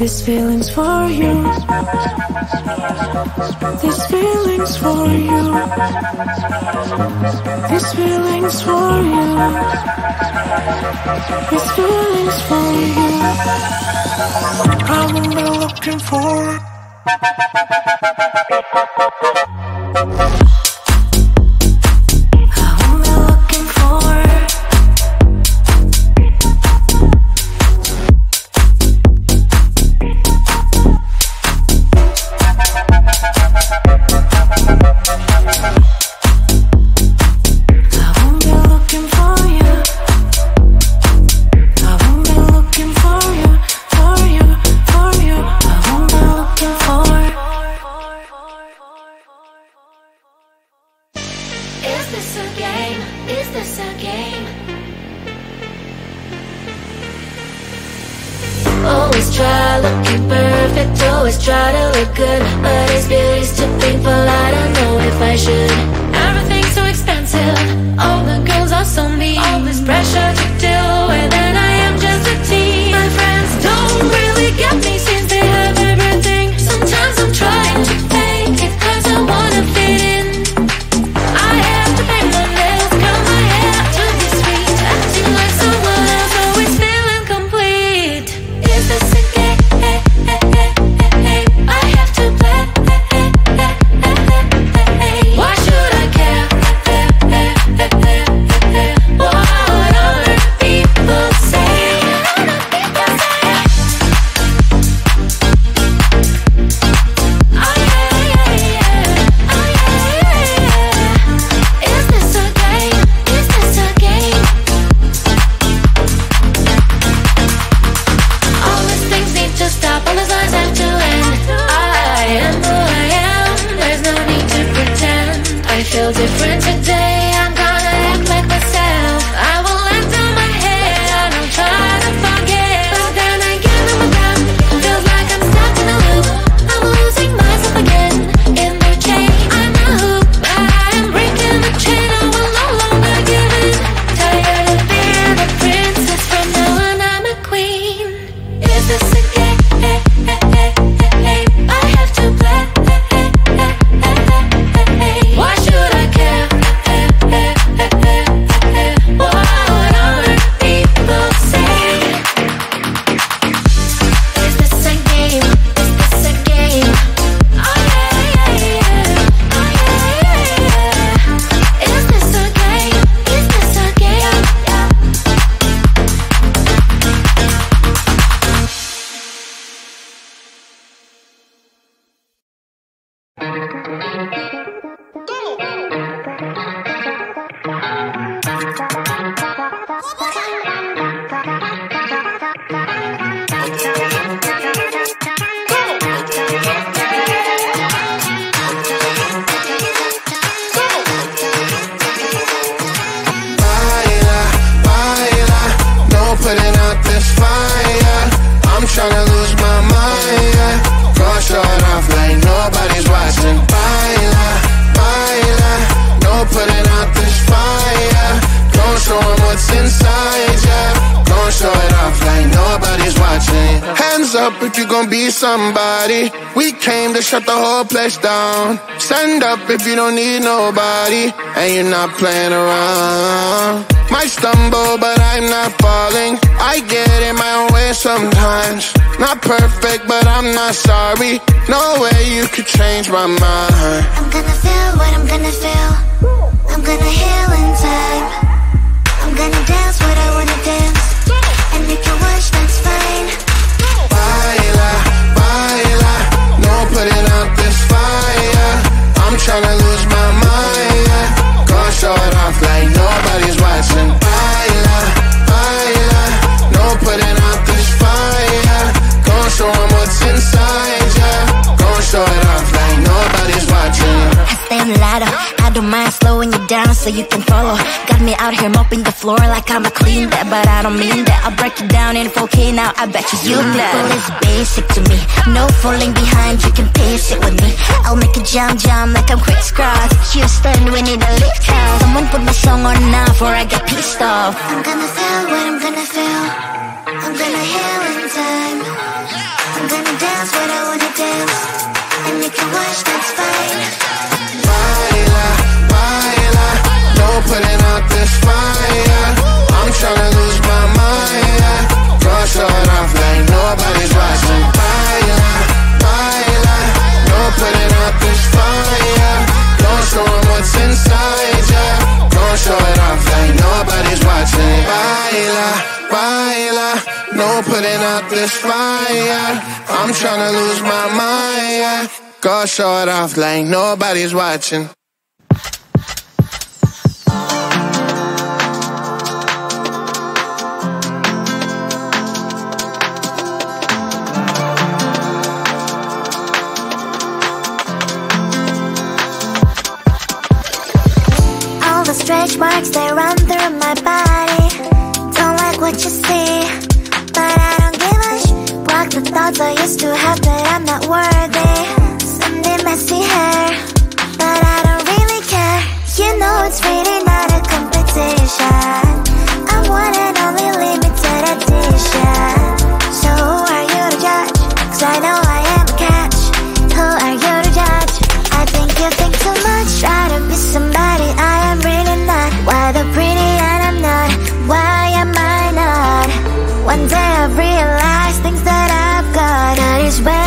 These feelings for you. These feelings for you. These feelings for you. These feelings for you. I won't be looking for it. If you gon' be somebody, we came to shut the whole place down. Stand up if you don't need nobody, and you're not playing around. Might stumble, but I'm not falling. I get in my own way sometimes. Not perfect, but I'm not sorry. No way you could change my mind. I'm gonna feel what I'm gonna feel. I'm gonna heal in time. I'm gonna dance what I wanna dance. And if you watch, that's fine. Baila, baila, no putting out this fire. I'm tryna lose my mind, yeah. Gonna show it off like nobody's watching. Baila, baila, no putting out this fire. Gonna show 'em what's inside, yeah. Gonna show it off like nobody's watching. I stay louder, I don't mind slowing you down. so you can follow. Got me out here mopping the floor like I'ma clean that, but I don't mean that. I'll break it down in 4K now, I bet you glad. Well, it's basic to me, no falling behind, you can pace it with me. I'll make it jump like I'm crisscross. Houston, we need a lift house. Someone put my song on now before I get pissed off. I'm gonna feel what I'm gonna feel. I'm gonna heal in time. I'm gonna dance what I wanna dance, and you can watch, that's fine. Baila, baila, no putting out this fire. I'm tryna lose my mind, yeah. Brush it off like nobody's watching. Baila, baila, no putting out this fire. Don't show 'em what's inside, yeah. Don't show it off like nobody's watching. Baila, baila, no putting out this fire. I'm tryna lose my mind, yeah. Go show it off like nobody's watching. All the stretch marks, they run through my body. Don't like what you see, but I don't give a block the thoughts I used to have that I'm not worthy. Sunday messy hair, but I don't really care. You know it's really not a competition. I'm one and only limited edition. So who are you to judge? 'Cause I know I am a catch. Who are you to judge? I think you think too much. Try to be somebody I am really not. Why the pretty and I'm not? Why am I not? One day I've realized things that I've got. God is where